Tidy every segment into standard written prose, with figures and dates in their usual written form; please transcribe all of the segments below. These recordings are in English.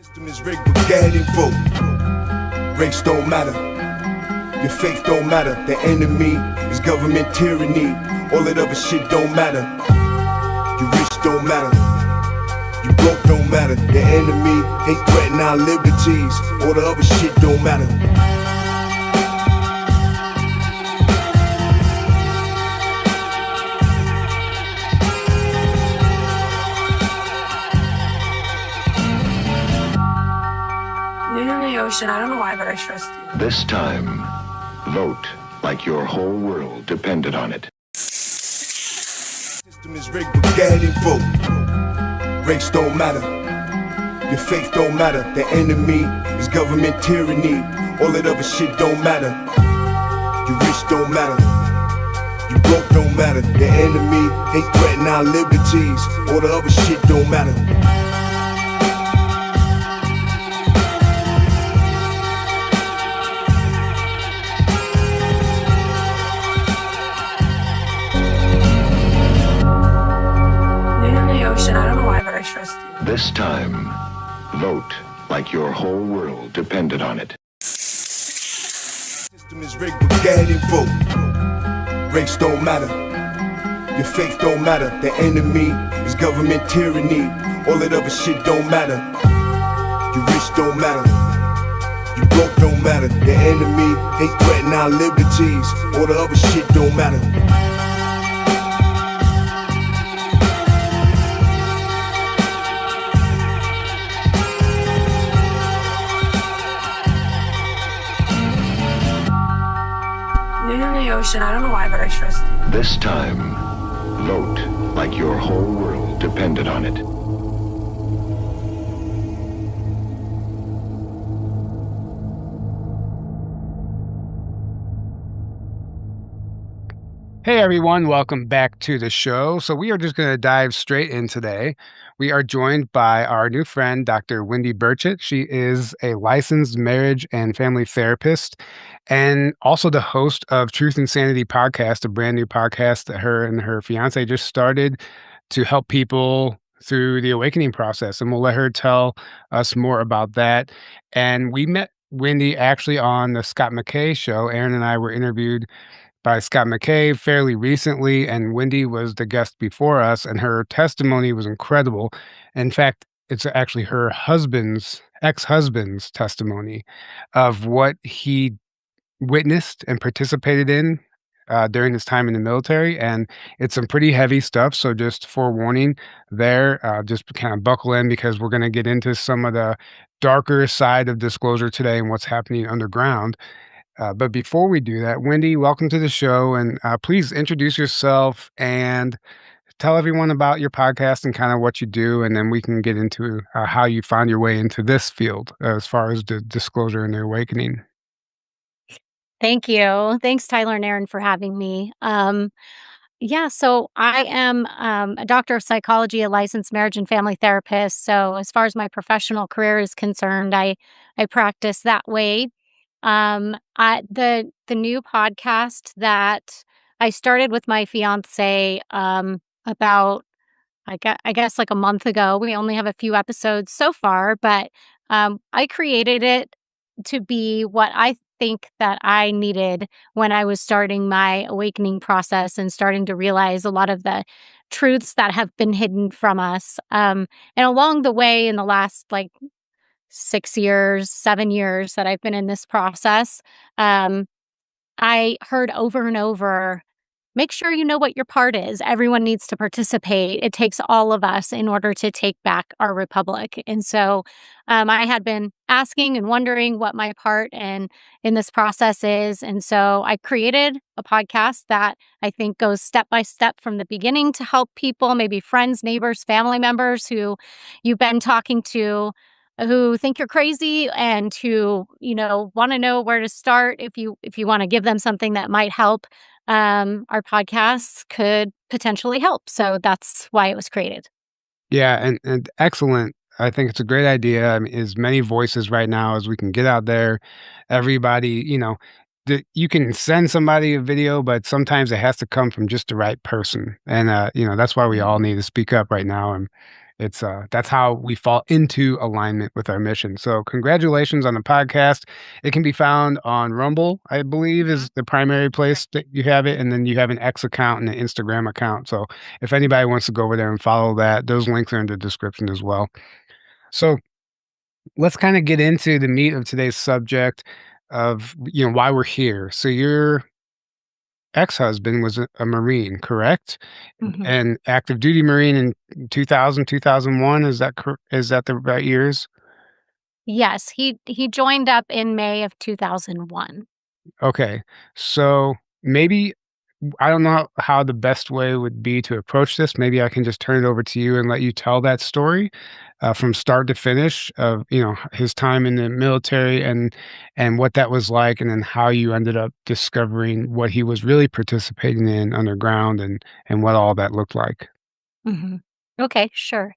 System is rigged, but go ahead and vote. Race don't matter, your faith don't matter. The enemy is government tyranny. All that other shit don't matter. You rich don't matter, you broke don't matter. The enemy ain't threatening our liberties. All the other shit don't matter. Ocean. I don't know why, but I trust you. This time, vote like your whole world depended on it. System is rigged, but go ahead and vote. Race don't matter, your faith don't matter. The enemy is government tyranny. All that other shit don't matter. You rich don't matter, you broke don't matter. The enemy ain't threatening our liberties. All the other shit don't matter. I don't know why, but I trust you. This time, vote like your whole world depended on it. System is rigged, but go ahead and vote. Race don't matter, your faith don't matter. The enemy is government tyranny. All that other shit don't matter. You rich don't matter, you broke don't matter. The enemy ain't threatening our liberties. All the other shit don't matter. Ocean. I don't know why, but I trust you. This time, vote like your whole world depended on it. Hey everyone, welcome back to the show. So we are just going to dive straight in today. We are joined by our new friend, Dr. Wendy Burchett. She is a licensed marriage and family therapist and also the host of Truth and Sanity podcast, a brand new podcast that her and her fiance just started to help people through the awakening process. And we'll let her tell us more about that. And we met Wendy actually on the Scott McKay show. Aaron and I were interviewed by Scott McKay fairly recently, and Wendy was the guest before us, and her testimony was incredible. In fact, it's actually her ex-husband's testimony of what he witnessed and participated in during his time in the military, and it's some pretty heavy stuff. So just forewarning there, just kind of buckle in because we're going to get into some of the darker side of disclosure today and what's happening underground. But before we do that, Wendy, welcome to the show, and please introduce yourself and tell everyone about your podcast and kind of what you do, and then we can get into how you found your way into this field as far as the disclosure and the awakening. Thank you. Thanks, Tyler and Aaron, for having me. So I am a doctor of psychology, a licensed marriage and family therapist. So as far as my professional career is concerned, I practice that way. The new podcast that I started with my fiance about I guess like a month ago. We only have a few episodes so far, but I created it to be what I think that I needed when I was starting my awakening process and starting to realize a lot of the truths that have been hidden from us. And along the way, in the last 6 years, 7 years that I've been in this process, I heard over and over, make sure you know what your part is. Everyone needs to participate. It takes all of us in order to take back our republic. And so I had been asking and wondering what my part in this process is. And so I created a podcast that I think goes step by step from the beginning to help people, maybe friends, neighbors, family members who you've been talking to, who think you're crazy and who, want to know where to start if you want to give them something that might help. Our podcasts could potentially help. So that's why it was created. Yeah, and excellent. I think it's a great idea. I mean, as many voices right now as we can get out there. Everybody, you can send somebody a video, but sometimes it has to come from just the right person. And, that's why we all need to speak up right now it's that's how we fall into alignment with our mission. So congratulations on the podcast. It can be found on Rumble, I believe, is the primary place that you have it, and then you have an X account and an Instagram account. So if anybody wants to go over there and follow that, those links are in the description as well. So let's kind of get into the meat of today's subject of why we're here. So your ex-husband was a Marine, correct? Mhm. And active duty Marine in 2000, 2001, is that the right years? Yes, he joined up in May of 2001. Okay. So maybe I don't know how the best way would be to approach this. Maybe I can just turn it over to you and let you tell that story from start to finish of his time in the military and what that was like, and then how you ended up discovering what he was really participating in underground and what all that looked like. Mhm. Okay, sure.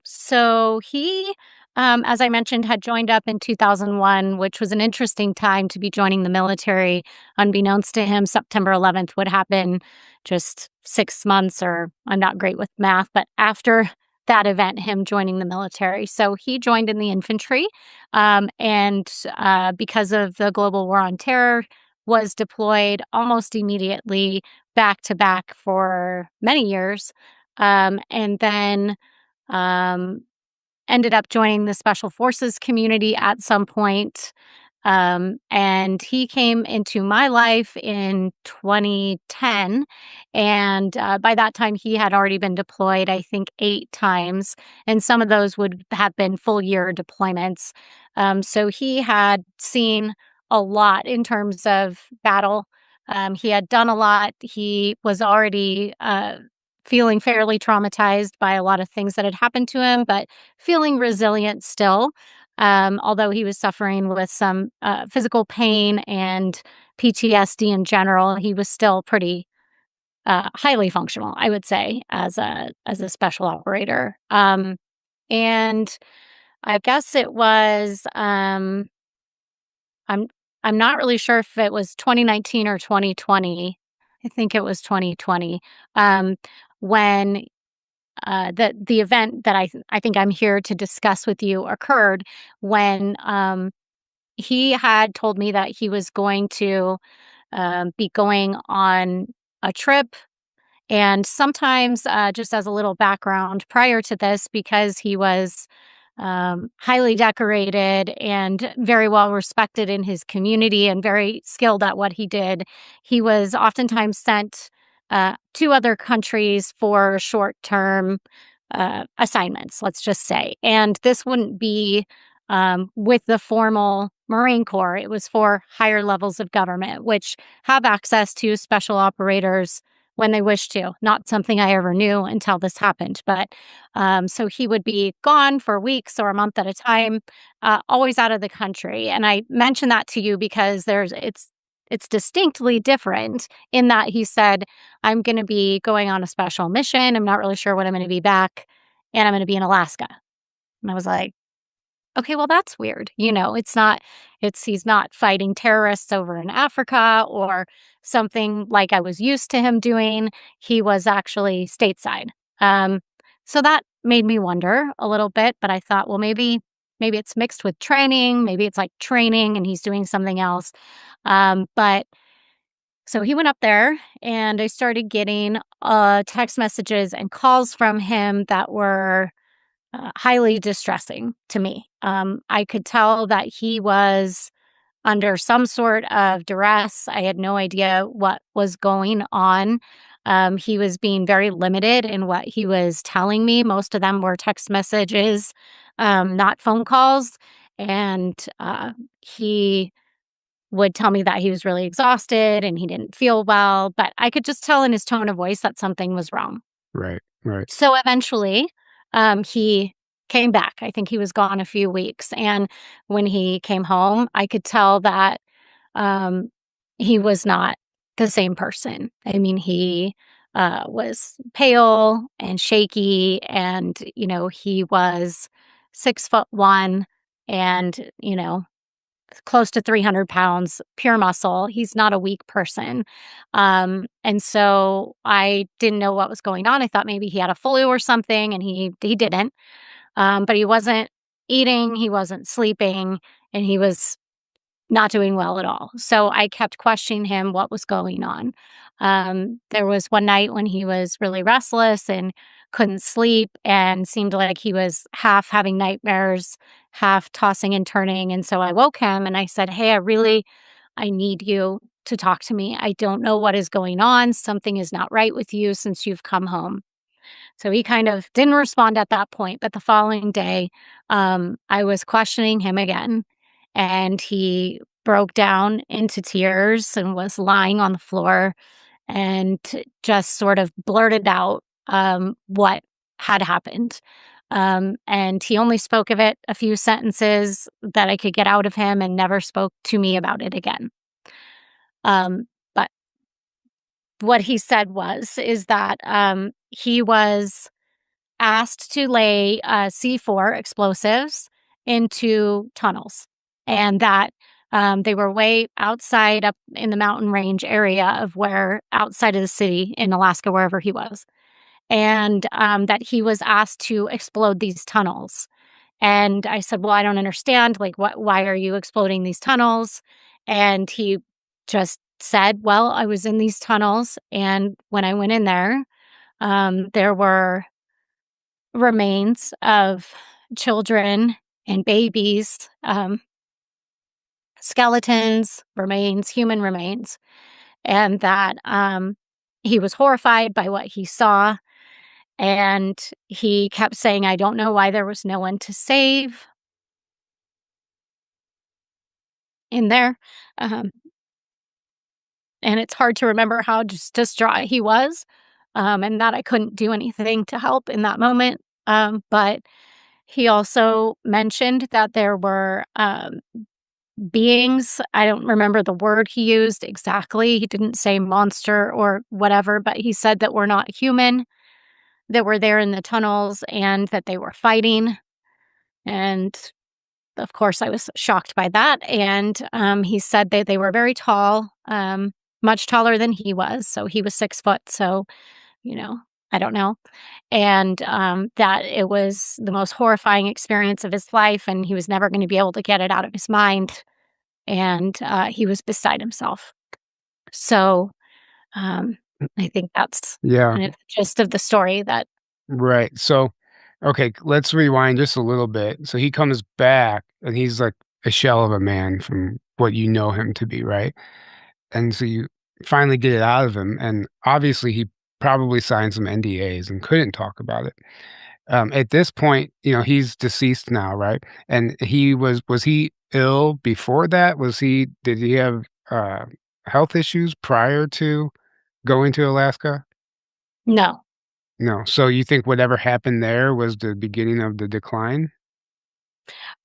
So he, as I mentioned, had joined up in 2001, which was an interesting time to be joining the military. Unbeknownst to him, September 11th would happen just 6 months, or I'm not great with math, but after that event, him joining the military. So he joined in the infantry, and because of the global war on terror, was deployed almost immediately, back to back for many years, and then um, ended up joining the special forces community at some point. And he came into my life in 2010. And by that time, he had already been deployed, I think, 8 times. And some of those would have been full year deployments. So he had seen a lot in terms of battle. He had done a lot. He was already feeling fairly traumatized by a lot of things that had happened to him, but feeling resilient still. Although he was suffering with some physical pain and PTSD in general, he was still pretty highly functional, I would say, as a special operator. And I guess it was I'm I'm not really sure if it was 2019 or 2020. I think it was 2020, um, when the event that I think I'm here to discuss with you occurred when he had told me that he was going to be going on a trip. And sometimes, just as a little background, prior to this, because he was highly decorated and very well respected in his community and very skilled at what he did, he was oftentimes sent to other countries for short term assignments, let's just say. And this wouldn't be with the formal Marine Corps, it was for higher levels of government, which have access to special operators when they wish to. Not something I ever knew until this happened. But so he would be gone for weeks or a month at a time, always out of the country. And I mention that to you because it's distinctly different in that he said, I'm going to be going on a special mission. I'm not really sure when I'm going to be back, and I'm going to be in Alaska. And I was like, okay, well, that's weird. He's not fighting terrorists over in Africa or something like I was used to him doing. He was actually stateside. Um, so that made me wonder a little bit, but I thought, well, maybe it's mixed with training. Maybe it's like training and he's doing something else. But so he went up there and I started getting text messages and calls from him that were highly distressing to me. I could tell that he was under some sort of duress. I had no idea what was going on. He was being very limited in what he was telling me. Most of them were text messages, not phone calls. And he would tell me that he was really exhausted and he didn't feel well, but I could just tell in his tone of voice that something was wrong. Right, right. So eventually, he came back. I think he was gone a few weeks. And when he came home, I could tell that um, he was not the same person. I mean, he was pale and shaky, and, he was 6'1" and, close to 300 pounds, pure muscle. He's not a weak person. And so I didn't know what was going on. I thought maybe he had a flu or something, and he didn't. But he wasn't eating, he wasn't sleeping, and he was not doing well at all. So I kept questioning him what was going on. There was one night when he was really restless and couldn't sleep and seemed like he was half having nightmares, half tossing and turning. And so I woke him and I said, "Hey, I need you to talk to me. I don't know what is going on. Something is not right with you since you've come home." So he kind of didn't respond at that point, but the following day, I was questioning him again, and he broke down into tears and was lying on the floor and just sort of blurted out what had happened. And he only spoke of it a few sentences that I could get out of him and never spoke to me about it again. But what he said is that he was asked to lay C4 explosives into tunnels, and that they were way outside up in the mountain range area of where outside of the city in Alaska, wherever he was, and that he was asked to explode these tunnels. And I said, "Well, I don't understand. Like, why are you exploding these tunnels?" And he just said, "Well, I was in these tunnels, and when I went in there, there were remains of children and babies, skeletons, remains, human remains, and that he was horrified by what he saw. And he kept saying, I don't know why there was no one to save in there. Um, and it's hard to remember how just distraught he was, and that I couldn't do anything to help in that moment. But he also mentioned that there were beings. I don't remember the word he used exactly. He didn't say monster or whatever, but he said that we're not human, that were there in the tunnels, and that they were fighting. And of course, I was shocked by that. And he said that they were very tall, much taller than he was. So he was 6 foot. So, you know, I don't know. And that it was the most horrifying experience of his life, and he was never going to be able to get it out of his mind. And he was beside himself. So I think that's Yeah, kind of the gist of the story. That right. So, okay, let's rewind just a little bit. So he comes back and he's like a shell of a man from what you know him to be, right? And so you finally get it out of him, and obviously he probably signed some NDAs and couldn't talk about it. At this point, he's deceased now, right? And was he ill before that? Did he have health issues prior to going to Alaska? no. No. So you think whatever happened there was the beginning of the decline?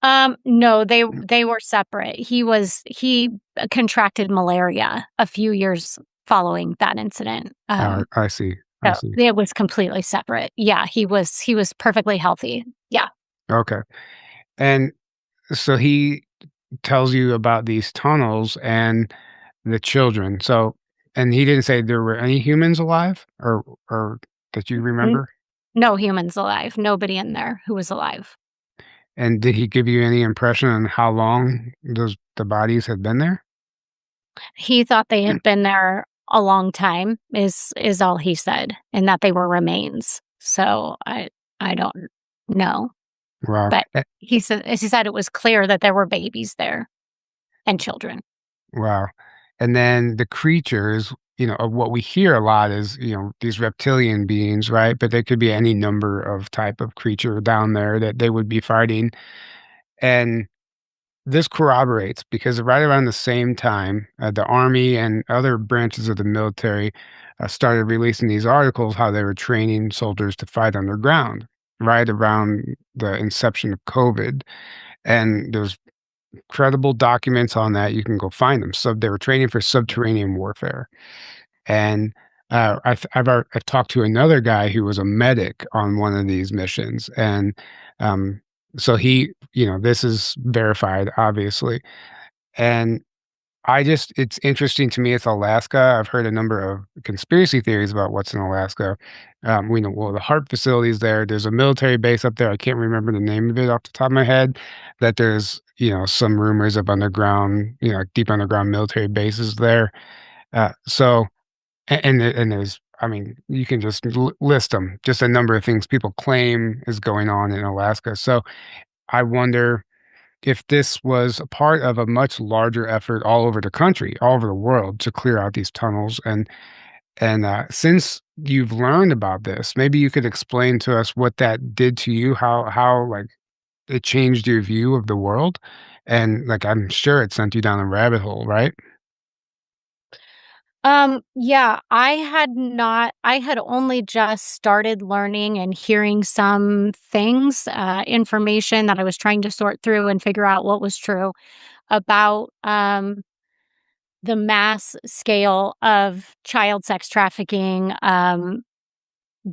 No, they were separate. He contracted malaria a few years following that incident. I see. I So see. it was completely separate. Yeah, he was perfectly healthy. Yeah. Okay. And so he tells you about these tunnels and the children. So, and he didn't say there were any humans alive or that you N remember? No humans alive, nobody in there who was alive. And did he give you any impression on how long the bodies had been there? He thought they had been there a long time is all he said, and that they were remains. So I don't know, Wow. but he said it was clear that there were babies there and children. Wow. And then the creatures, of what we hear a lot is, these reptilian beings, right? But there could be any number of type of creature down there that they would be fighting. And this corroborates because right around the same time, the army and other branches of the military started releasing these articles how they were training soldiers to fight underground, right around the inception of COVID. And there's credible documents on that. You can go find them. So they were training for subterranean warfare. And I've talked to another guy who was a medic on one of these missions, and so he, this is verified, obviously. And it's interesting to me. It's Alaska. I've heard a number of conspiracy theories about what's in Alaska. We know, well, the HARP facilities there. There's a military base up there. I can't remember the name of it off the top of my head. That there's, some rumors of underground, deep underground military bases there. So, and there's, I mean, you can just list them. Just a number of things people claim is going on in Alaska. So I wonder if this was a part of a much larger effort all over the country, all over the world to clear out these tunnels. And since you've learned about this, maybe you could explain to us what that did to you, how like it changed your view of the world, and like I'm sure it sent you down a rabbit hole, right? Yeah, I had only just started learning and hearing some things, information that I was trying to sort through and figure out what was true about, the mass scale of child sex trafficking,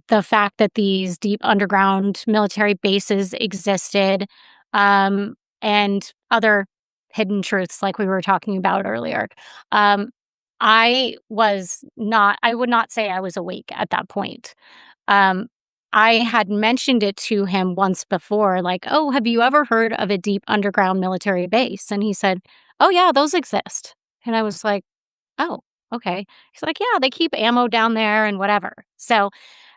the fact that these deep underground military bases existed, and other hidden truths like we were talking about earlier. Um, I would not say I was awake at that point. Um, I had mentioned it to him once before, like, "Oh, have you ever heard of a deep underground military base?" And he said, "Oh, yeah, those exist." And I was like, "Oh, okay." He's like, "Yeah, they keep ammo down there and whatever." So,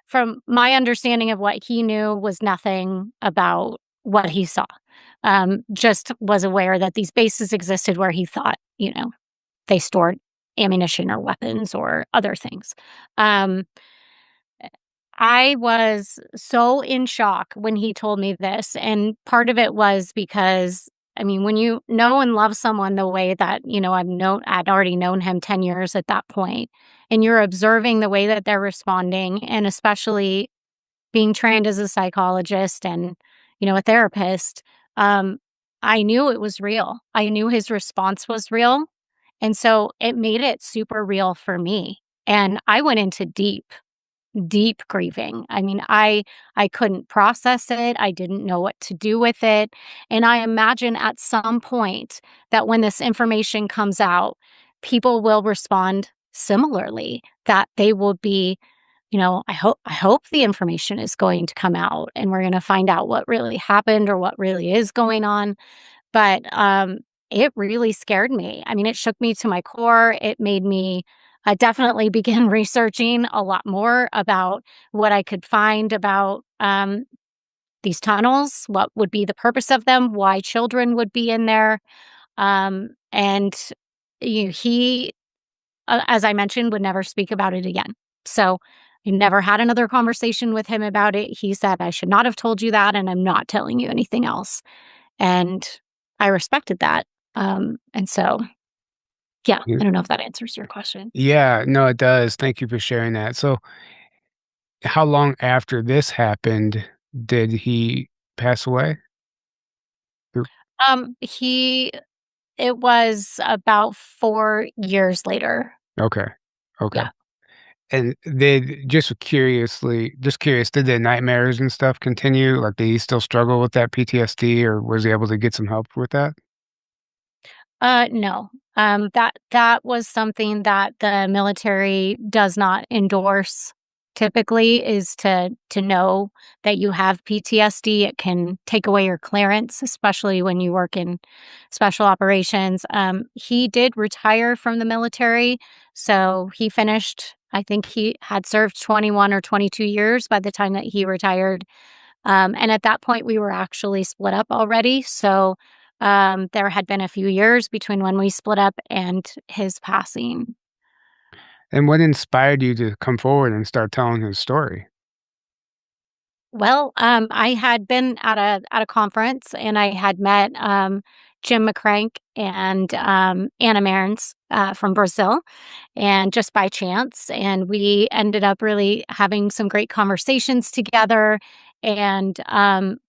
from my understanding of what he knew was nothing about what he saw. Just was aware that these bases existed where he thought, they stored ammunition or weapons or other things. Um, I was so in shock when he told me this, and part of it was because, I mean, when you know and love someone the way that, I'd already known him 10 years at that point, and you're observing the way that they're responding, and especially being trained as a psychologist and, a therapist, um, I knew it was real. I knew his response was real, and so it made it super real for me, and I went into deep grieving. I mean, I couldn't process it. I didn't know what to do with it. And I imagine at some point that when this information comes out, people will respond similarly, that they will be, I hope the information is going to come out and we're going to find out what really happened or what really is going on. But it really scared me. I mean, it shook me to my core. It made me definitely begin researching a lot more about what I could find about these tunnels, what would be the purpose of them, why children would be in there. And he, as I mentioned, would never speak about it again. So I never had another conversation with him about it. He said, "I should not have told you that, and I'm not telling you anything else." And I respected that. And so, yeah, Yeah. I don't know if that answers your question. Yeah, no, it does. Thank you for sharing that. So, how long after this happened did he pass away? Or- He It was about 4 years later. Okay, okay. Yeah. And did just curious, did the nightmares and stuff continue? Like, did he still struggle with that PTSD, or was he able to get some help with that? No. That was something that the military does not endorse typically, is to know that you have PTSD. It can take away your clearance, especially when you work in special operations. He did retire from the military, so he finished, I think he had served 21 or 22 years by the time that he retired. And at that point, we were actually split up already. So there had been a few years between when we split up and his passing. And what inspired you to come forward and start telling his story? Well, I had been at a conference and I had met Jim McCrank and Anna Mearns from Brazil, and just by chance, and we ended up really having some great conversations together. And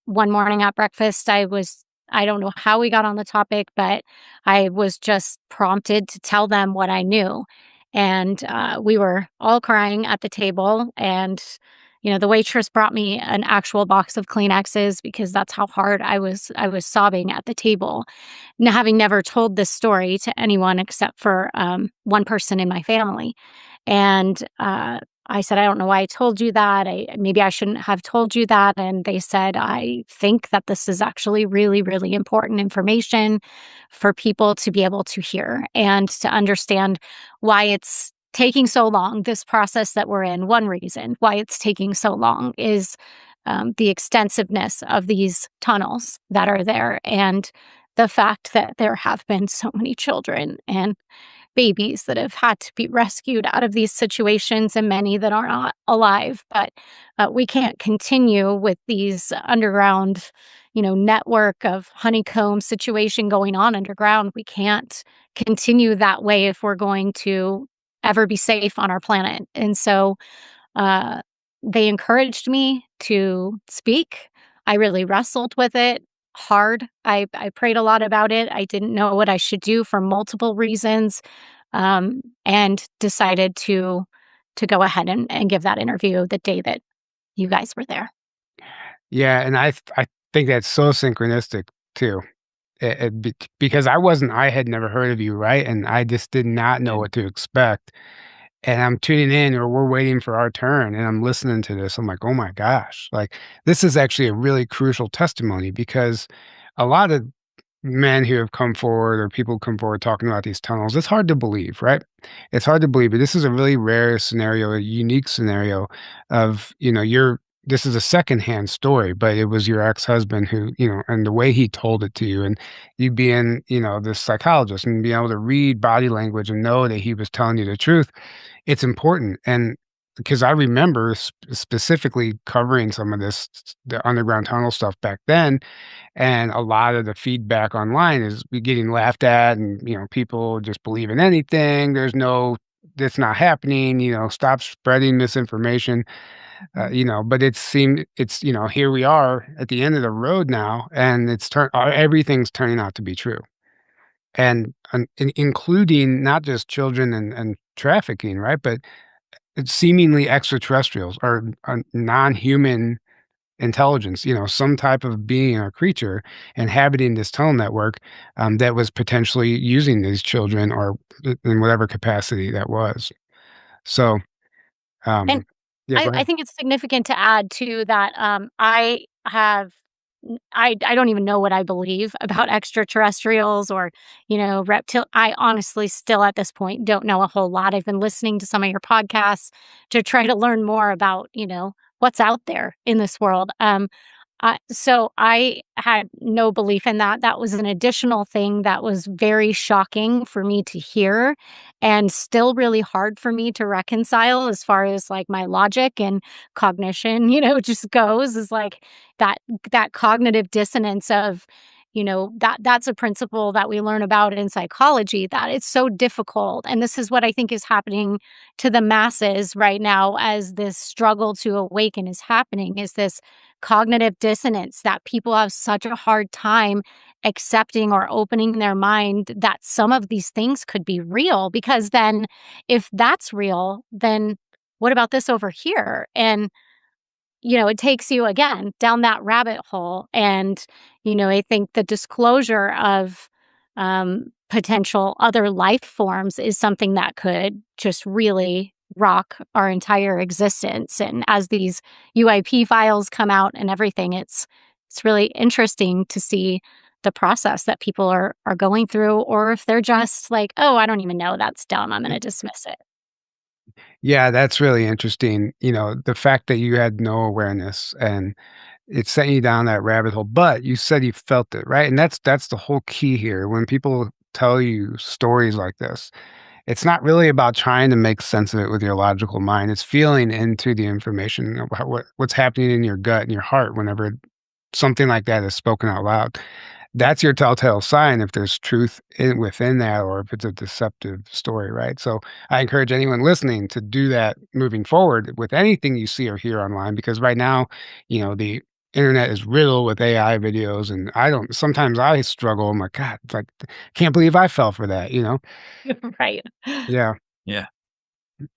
one morning at breakfast, I don't know how we got on the topic, but I was just prompted to tell them what I knew, and we were all crying at the table, and the waitress brought me an actual box of Kleenexes because that's how hard I was sobbing at the table. Now, having never told this story to anyone except for one person in my family. And I said, I don't know why I told you that. Maybe I shouldn't have told you that. And they said, I think that this is actually really, really important information for people to be able to hear and to understand why it's taking so long, this process that we're in. One reason why it's taking so long is the extensiveness of these tunnels that are there and the fact that there have been so many children and babies that have had to be rescued out of these situations and many that are not alive. But we can't continue with these underground, network of honeycomb situation going on underground. We can't continue that way if we're going to ever be safe on our planet. And so uh, they encouraged me to speak. I really wrestled with it hard. I prayed a lot about it. I didn't know what I should do for multiple reasons, and decided to go ahead and give that interview the day that you guys were there. Yeah, and I think that's so synchronistic too. Because I had never heard of you, right? And I just did not know what to expect. And I'm tuning in or we're waiting for our turn and I'm listening to this. I'm like, "Oh my gosh." Like this is actually a really crucial testimony because a lot of men who have come forward or people come forward talking about these tunnels, it's hard to believe, right? It's hard to believe, but this is a really rare scenario, a unique scenario of, this is a secondhand story, but it was your ex-husband who, and the way he told it to you and you being, this psychologist and being able to read body language and know that he was telling you the truth, it's important. And because I remember specifically covering some of the underground tunnel stuff back then, and a lot of the feedback online is we getting laughed at and, people just believe in anything. That's not happening, stop spreading misinformation, but here we are at the end of the road now and everything's turning out to be true. And including not just children and trafficking, right? But it's seemingly extraterrestrials or non-human intelligence, some type of being or creature inhabiting this tunnel network that was potentially using these children or in whatever capacity that was. So, And um, yeah, go I ahead. think it's significant to add to that. I have I don't even know what I believe about extraterrestrials or, reptile. I honestly still at this point don't know a whole lot. I've been listening to some of your podcasts to try to learn more about, what's out there in this world. So I had no belief in that. That was an additional thing that was very shocking for me to hear and still really hard for me to reconcile as far as like my logic and cognition, just goes is like that that cognitive dissonance of that's a principle that we learn about in psychology that it's so difficult, and this is what I think is happening to the masses right now as this struggle to awaken is happening, is this cognitive dissonance that people have such a hard time accepting or opening their mind that some of these things could be real, because then if that's real, then what about this over here? And it takes you again down that rabbit hole. And, I think the disclosure of potential other life forms is something that could just really rock our entire existence. And as these UIP files come out and everything, it's really interesting to see the process that people are going through, or if they're just like, oh, I don't even know, that's dumb, I'm going to dismiss it. Yeah, that's really interesting. The fact that you had no awareness and it sent you down that rabbit hole, but you said you felt it, right? And that's the whole key here. When people tell you stories like this, it's not really about trying to make sense of it with your logical mind. It's feeling into the information about what's happening in your gut and your heart whenever something like that is spoken out loud. That's your telltale sign if there's truth within that or if it's a deceptive story, right? So I encourage anyone listening to do that moving forward with anything you see or hear online, because right now, the internet is riddled with AI videos, and sometimes I struggle. I'm like, God, it's like, can't believe I fell for that, Right. Yeah. Yeah.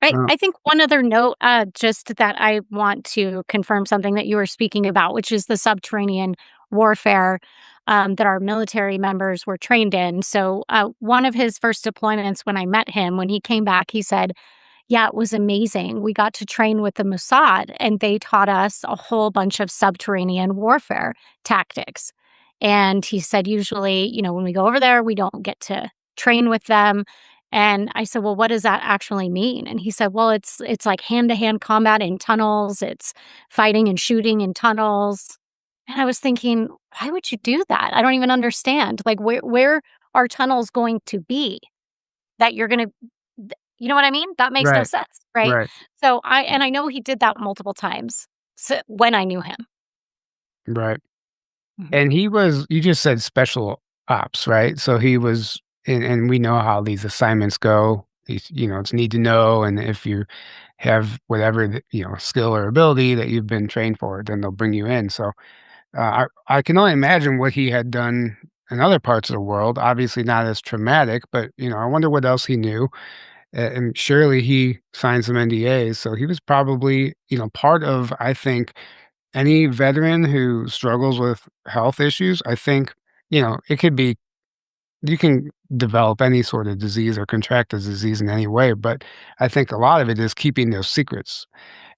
Uh, I think one other note, just that I want to confirm something that you were speaking about, which is the subterranean warfare that our military members were trained in. So, one of his first deployments when I met him, when he came back, he said, yeah, it was amazing. We got to train with the Mossad, and they taught us a whole bunch of subterranean warfare tactics. And he said, usually, when we go over there, we don't get to train with them. And I said, well, what does that actually mean? And he said, well, it's like hand to hand combat in tunnels. It's fighting and shooting in tunnels. And I was thinking, why would you do that? I don't even understand. Like, where are tunnels going to be that you're going to you know what I mean? That makes no right, sense, right? right, So I know he did that multiple times when I knew him. right. Mhm. And he was you just said special ops, right? So he was and we know how these assignments go. It's need to know, and if you have whatever skill or ability that you've been trained for, then they'll bring you in. So I can only imagine what he had done in other parts of the world. Obviously, not as traumatic, but I wonder what else he knew. And surely he signed some NDAs, so he was probably part of. I think any veteran who struggles with health issues, I think, it could be you can develop any sort of disease or contract a disease in any way, but I think a lot of it is keeping those secrets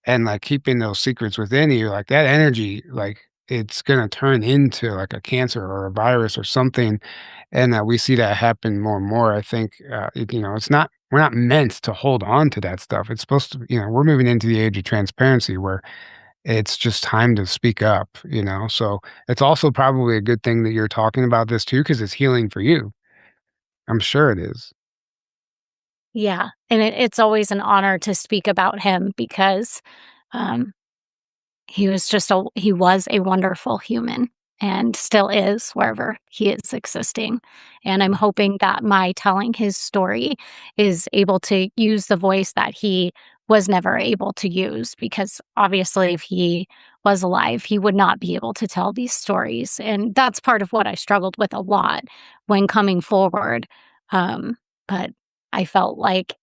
and, like, keeping those secrets within you, like, that energy, like, it's gonna turn into, like, a cancer or a virus or something, and, we see that happen more and more. I think, it's not we're not meant to hold on to that stuff. It's supposed to we're moving into the age of transparency where it's just time to speak up, So, it's also probably a good thing that you're talking about this too, because it's healing for you. I'm sure it is. Yeah, and it's always an honor to speak about him because um, he was a wonderful human and still is wherever he is existing. And I'm hoping that my telling his story is able to use the voice that he was never able to use because obviously if he was alive, he would not be able to tell these stories. And that's part of what I struggled with a lot when coming forward. Um, but I felt like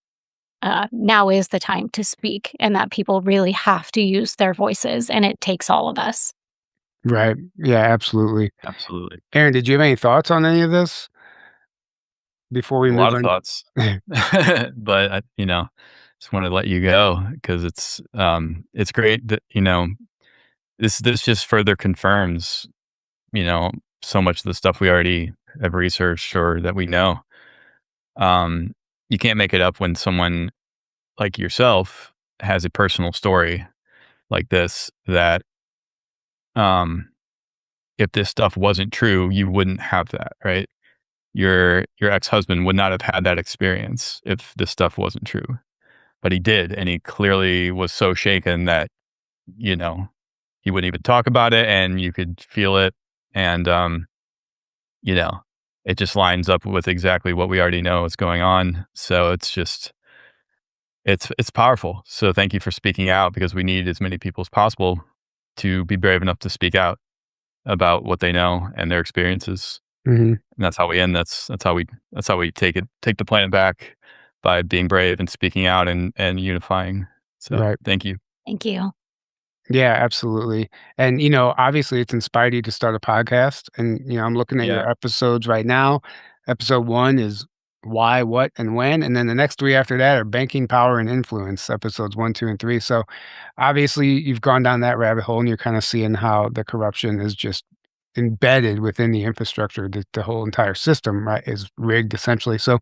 now is the time to speak and that people really have to use their voices and it takes all of us. Right. Yeah, absolutely. Absolutely. Aaron, did you have any thoughts on any of this before we A move lot of on? thoughts, but just wanted to let you go because it's great that, this just further confirms, you know, so much of the stuff we already have researched or that we know. Um, you can't make it up when someone like yourself has a personal story like this that, um, if this stuff wasn't true, you wouldn't have that, right? Your ex-husband would not have had that experience if this stuff wasn't true, but he did, and he clearly was so shaken that, you know, he wouldn't even talk about it, and you could feel it, and, you know, it just lines up with exactly what we already know is going on, so it's just it's powerful, so thank you for speaking out because we need as many people as possible to be brave enough to speak out about what they know and their experiences. Mhm. And that's how we end. That's how we take the planet back by being brave and speaking out and unifying. So Right. thank you. Thank you. Yeah, absolutely. And, obviously it's inspired you to start a podcast. And, I'm looking at Yeah. your episodes right now. Episode 1 is why, what, and when. And then the next 3 after that are banking, power, and influence, episodes 1, 2, and 3. So obviously you've gone down that rabbit hole and you're kind of seeing how the corruption is just embedded within the infrastructure. The whole entire system, right, is rigged essentially. So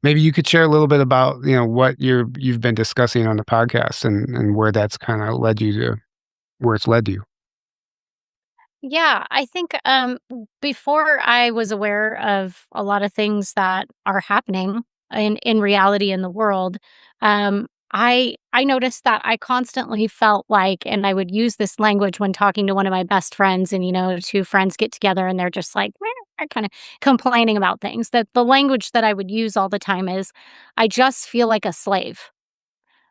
maybe you could share a little bit about, what you've been discussing on the podcast and where that's kind of led you to where it's led you. Yeah, I think before I was aware of a lot of things that are happening in reality in the world, I noticed that I constantly felt like, and I would use this language when talking to one of my best friends, and two friends get together and they're just like kind of complaining about things. That the language that I would use all the time is, I just feel like a slave.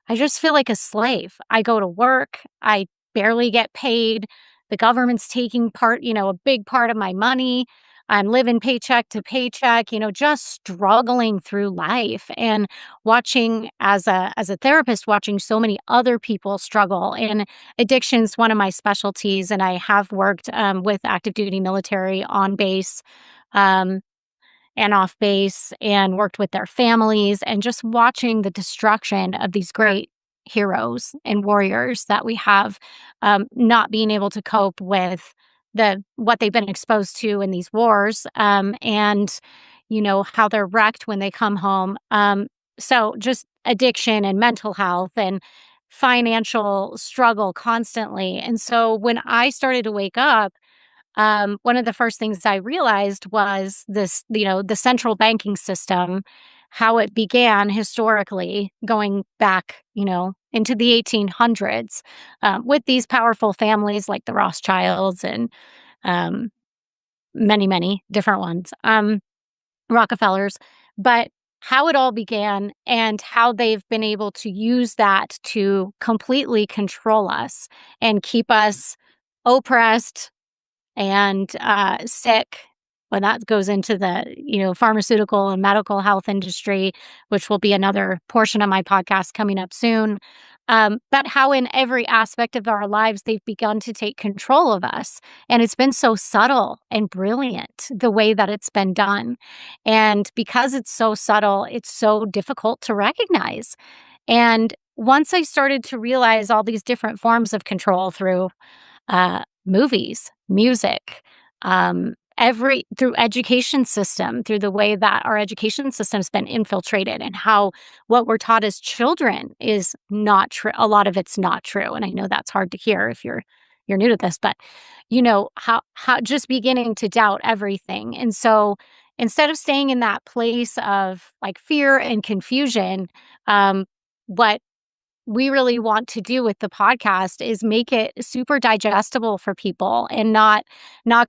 I just feel like a slave. I go to work, I barely get paid. The government's taking a big part of my money. I'm living paycheck to paycheck, just struggling through life and watching as a therapist, watching so many other people struggle. And addiction's one of my specialties, and I have worked with active duty military on base. Um, and off base and worked with their families and just watching the destruction of these great heroes and warriors that we have, not being able to cope with what they've been exposed to in these wars, and how they're wrecked when they come home. So just addiction and mental health and financial struggle constantly. And so when I started to wake up, one of the first things I realized was this, the central banking system, how it began historically, going back, into the 1800s, with these powerful families like the Rothschilds and um, many, many different ones, Rockefellers, but how it all began and how they've been able to use that to completely control us and keep us oppressed and sick when that goes into the pharmaceutical and medical health industry, which will be another portion of my podcast coming up soon. But how in every aspect of our lives they've begun to take control of us, and it's been so subtle and brilliant the way that it's been done. And because it's so subtle, it's so difficult to recognize. And once I started to realize all these different forms of control through movies, music, every through education system, through the way that our education system's been infiltrated, and how what we're taught as children is not true. A lot of it's not true, and I know that's hard to hear if you're new to this, but how just beginning to doubt everything. And so instead of staying in that place of like fear and confusion, what we really want to do with the podcast is make it super digestible for people and not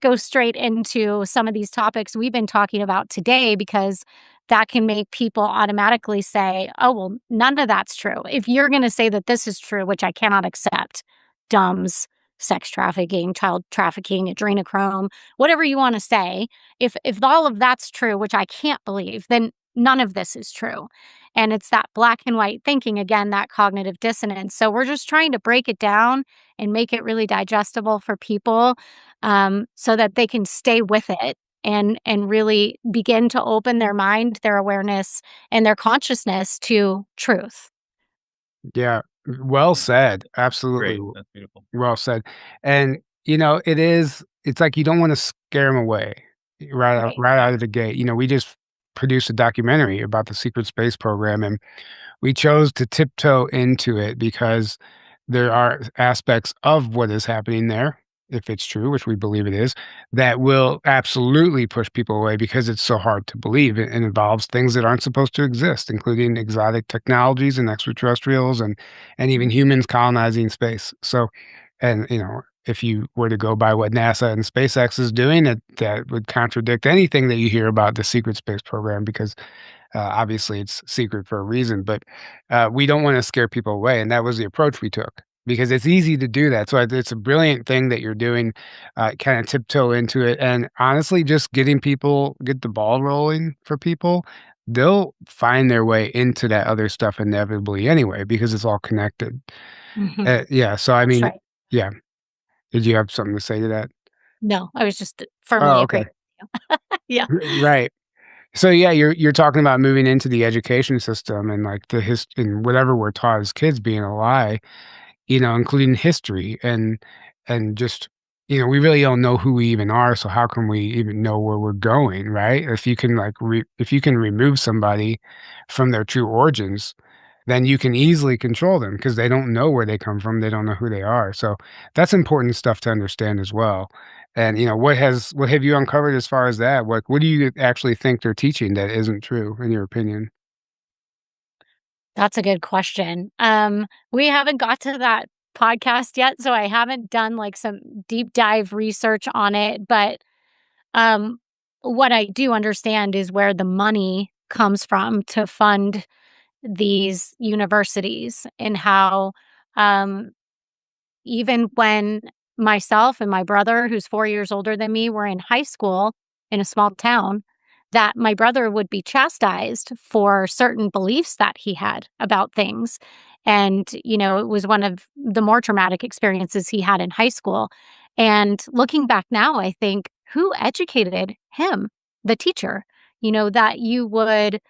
go straight into some of these topics we've been talking about today, because that can make people automatically say, oh, well, none of that's true. If you're going to say that this is true, which I cannot accept, DUMS, sex trafficking, child trafficking, adrenochrome, whatever you want to say, if all of that's true, which I can't believe, then none of this is true. And it's that black and white thinking, again, that cognitive dissonance. So we're just trying to break it down and make it really digestible for people, so that they can stay with it and really begin to open their mind, their awareness, and their consciousness to truth. Yeah, well said. Absolutely Great. That's beautiful. well said. And, it's like you don't wanna scare them away Right. right out of the gate. We just produced a documentary about the secret space program, and we chose to tiptoe into it because there are aspects of what is happening there, if it's true, which we believe it is, that will absolutely push people away because it's so hard to believe. It involves things that aren't supposed to exist, including exotic technologies and extraterrestrials and even humans colonizing space. So, and if you were to go by what NASA and SpaceX is doing, that would contradict anything that you hear about the secret space program because obviously, it's secret for a reason, but we don't want to scare people away, and that was the approach we took because it's easy to do that. So it's a brilliant thing that you're doing, kind of tiptoe into it, and honestly, just get the ball rolling for people. They'll find their way into that other stuff inevitably anyway because it's all connected. Mhm. Yeah. So I That's mean, right. yeah. Did you have something to say to that? No, I was just firmly Oh, okay. agreeing with you. Yeah. Right. So yeah, you're talking about moving into the education system and like and whatever we're taught as kids being a lie, including history and just we really don't know who we even are, so how can we even know where we're going, right? If you can if you can remove somebody from their true origins, then you can easily control them because they don't know where they come from, they don't know who they are. So that's important stuff to understand as well. And what have you uncovered as far as that? What do you actually think they're teaching that isn't true in your opinion? That's a good question. We haven't got to that podcast yet, so I haven't done like some deep dive research on it. But um, what I do understand is where the money comes from to fund these universities, and how um, even when myself and my brother, who's 4 years older than me, were in high school, in a small town, that my brother would be chastised for certain beliefs that he had about things. And, it was one of the more traumatic experiences he had in high school. And looking back now, I think, who educated him? The teacher, that you would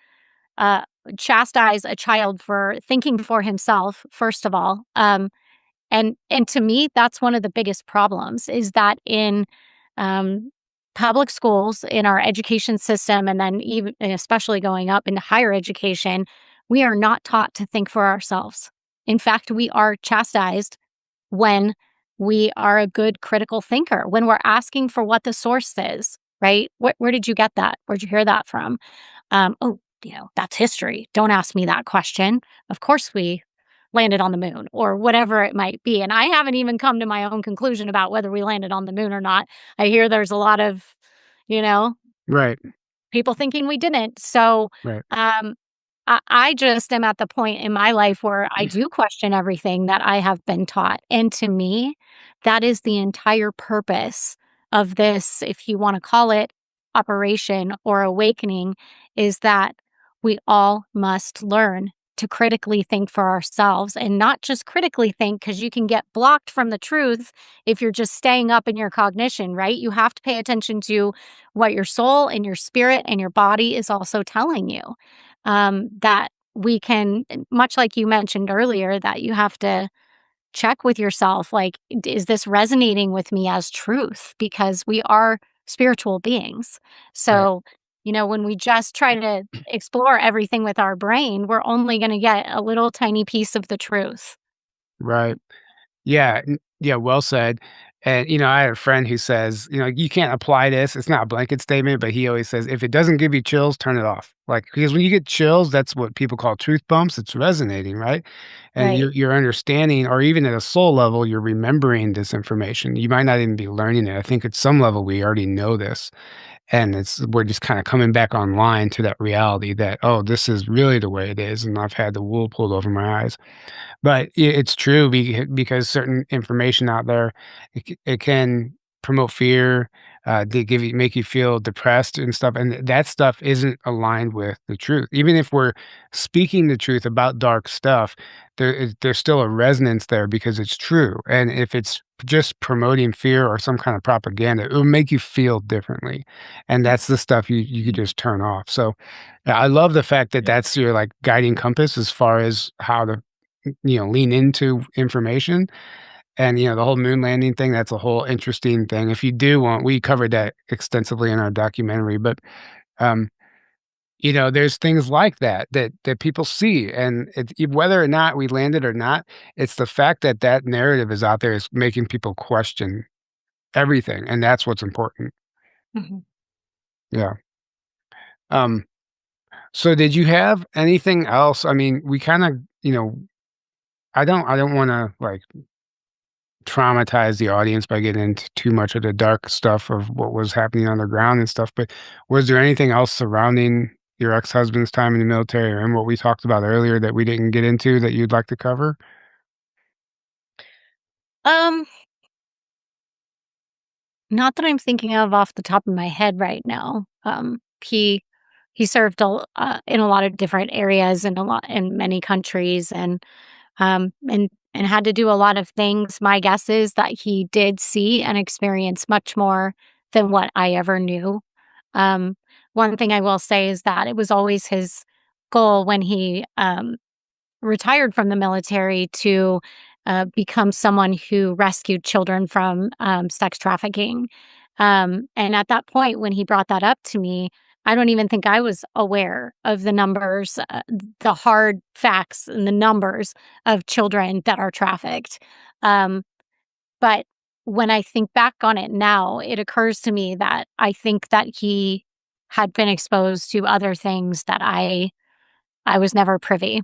uh, chastise a child for thinking for himself, first of all. And to me, that's one of the biggest problems is that in um, public schools, in our education system, and then even and especially going up into higher education, we are not taught to think for ourselves. In fact, we are chastised when we are a good critical thinker, when we're asking for what the source is, right? Where did you get that? Where'd you hear that from? Oh, that's history. Don't ask me that question. Of course we landed on the moon or whatever it might be. And I haven't even come to my own conclusion about whether we landed on the moon or not. I hear there's a lot of, you know, Right. people thinking we didn't. So Right. um, I just am at the point in my life where I do question everything that I have been taught. And to me, that is the entire purpose of this, if you want to call it operation or awakening, is that we all must learn to critically think for ourselves and not just critically think because you can get blocked from the truth if you're just staying up in your cognition, right? You have to pay attention to what your soul and your spirit and your body is also telling you. That we can, much like you mentioned earlier, that you have to check with yourself like, is this resonating with me as truth? Because we are spiritual beings. Right. So, when we just try to explore everything with our brain, we're only going to get a little tiny piece of the truth. Right. Yeah, yeah, well said. And, I have a friend who says, "You can't apply this. It's not a blanket statement," but he always says, "If it doesn't give you chills, turn it off." Like, because when you get chills, that's what people call truth bumps. It's resonating, right? And Right. you're understanding, or even at a soul level, you're remembering this information. You might not even be learning it. I think at some level we already know this, and we're just kind of coming back online to that reality that, oh, this is really the way it is, and I've had the wool pulled over my eyes. But it's true because certain information out there, it can promote fear, they make you feel depressed and stuff, and that stuff isn't aligned with the truth. Even if we're speaking the truth about dark stuff, there's still a resonance there because it's true, and if it's just promoting fear or some kind of propaganda, it will make you feel differently, and that's the stuff you could just turn off. So, yeah, I love the fact that Yeah. that's your, like, guiding compass as far as how to lean into information. And, the whole moon landing thing, that's a whole interesting thing. If you do want, we covered that extensively in our documentary, but, um, there's things like that people see, and whether or not we landed or not, it's the fact that that narrative is out there is making people question everything, and that's what's important. Mhm. Yeah. Um, so did you have anything else? I mean, we kinda, I don't wanna, like, traumatize the audience by getting into too much of the dark stuff of what was happening on the ground and stuff, but was there anything else surrounding your ex-husband's time in the military and what we talked about earlier that we didn't get into that you'd like to cover? Um, Not that I'm thinking of off the top of my head right now. He served in a lot of different areas and a lot in many countries, and had to do a lot of things. My guess is that he did see and experience much more than what I ever knew. Um, One thing I will say is that it was always his goal when he retired from the military to become someone who rescued children from sex trafficking. And at that point, when he brought that up to me, I don't even think I was aware of the numbers, the hard facts and the numbers of children that are trafficked. Um, but when I think back on it now, it occurs to me that I think that he had been exposed to other things that I was never privy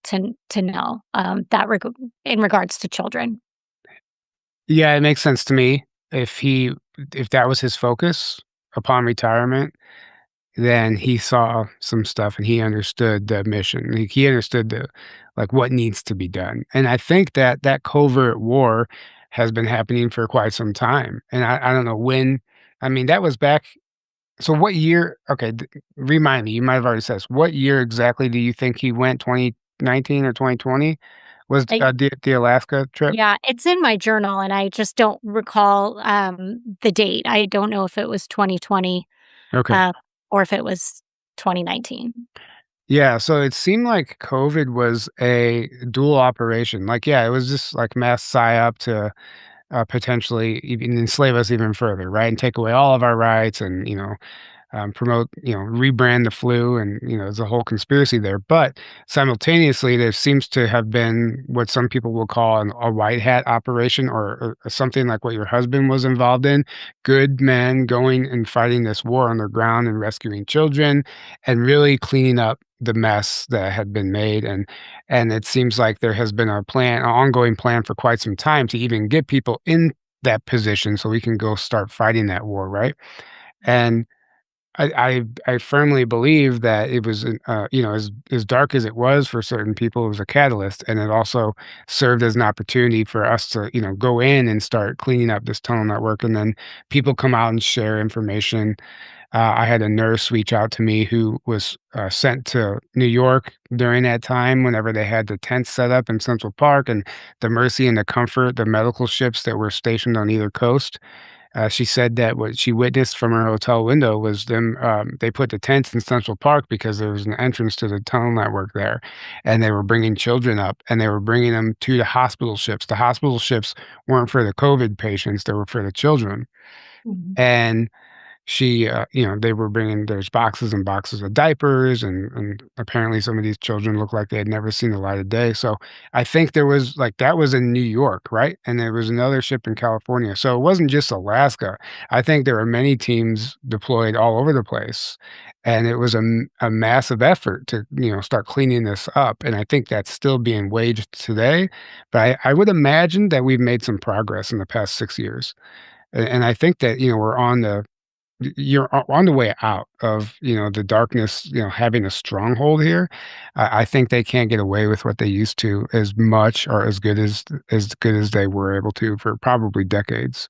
to know, in regards to children. Yeah, it makes sense to me. If that was his focus upon retirement, then he saw some stuff and he understood the mission. Like, he understood what needs to be done. And I think that that covert war has been happening for quite some time. And I don't know when. I mean, that was back. So what year? Okay, remind me. You might have already said this. What year exactly do you think he went? 2019 or 2020 was I the Alaska trip? Yeah, it's in my journal, and I just don't recall, the date. I don't know if it was 2020, Okay. uh, or if it was 2019. Yeah, so it seemed like COVID was a dual operation. Like, yeah, it was just like mass psyop to potentially even enslave us even further, right? And take away all of our rights and, promote, rebrand the flu, and there's a whole conspiracy there. But simultaneously, there seems to have been what some people will call a white hat operation, or something like what your husband was involved in. Good men going and fighting this war on the ground and rescuing children, and really cleaning up the mess that had been made. And it seems like there has been an ongoing plan for quite some time to even get people in that position so we can go start fighting that war, right? And I firmly believe that it was, as dark as it was for certain people, it was a catalyst, and it also served as an opportunity for us to, go in and start cleaning up this tunnel network, and then people come out and share information. I had a nurse reach out to me who was sent to New York during that time whenever they had the tents set up in Central Park, and the Mercy and the Comfort, the medical ships that were stationed on either coast. She said that what she witnessed from her hotel window was them. They put the tents in Central Park because there was an entrance to the tunnel network there, and they were bringing children up, and they were bringing them to the hospital ships. The hospital ships weren't for the COVID patients; they were for the children. Mhm. And they were bringing there's boxes and boxes of diapers, and apparently some of these children looked like they had never seen the light of day. So I think there was like that was in New York, right? And there was another ship in California. So it wasn't just Alaska. I think there were many teams deployed all over the place. And it was a massive effort to, start cleaning this up. And I think that's still being waged today. But I would imagine that we've made some progress in the past 6 years. And I think that, we're on you're on the way out of, the darkness, having a stronghold here. I think they can't get away with what they used to as much or as good as they were able to for probably decades.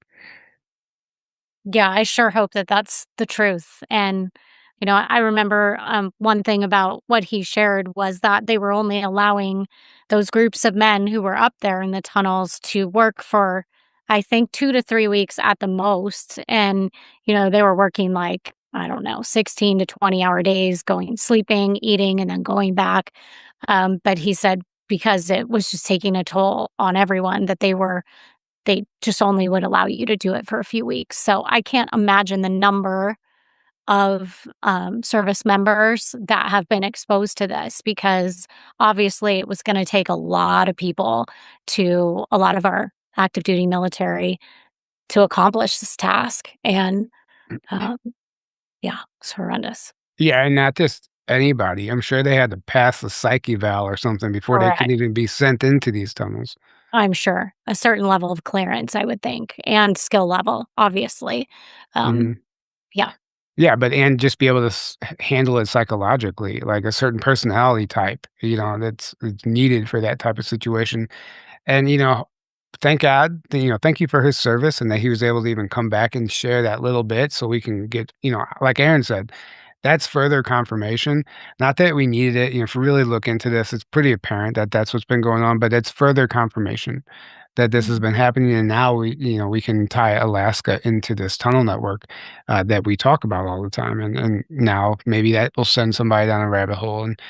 Yeah, I sure hope that that's the truth. And, I remember one thing about what he shared was that they were only allowing those groups of men who were up there in the tunnels to work for, I think, 2 to 3 weeks at the most. And, they were working like, I don't know, 16 to 20-hour days, going, sleeping, eating, and then going back. But he said because it was just taking a toll on everyone that they just only would allow you to do it for a few weeks. So I can't imagine the number of service members that have been exposed to this because obviously it was going to take a lot of people to a lot of our active duty military to accomplish this task. And um, yeah, it's horrendous. Yeah, and not just anybody. I'm sure they had to pass the psych eval or something before they could Correct. even be sent into these tunnels. I'm sure a certain level of clearance, I would think, and skill level, obviously. Um, Mhm. yeah. Yeah, but and just be able to handle it psychologically, like a certain personality type, that's needed for that type of situation. And, thank God, thank you for his service and that he was able to even come back and share that little bit so we can get, like Aaron said, that's further confirmation. Not that we needed it, if we really look into this, it's pretty apparent that that's what's been going on, but it's further confirmation that this has Mhm. been happening. And now we can tie Alaska into this tunnel network that we talk about all the time. And now maybe that will send somebody down a rabbit hole. And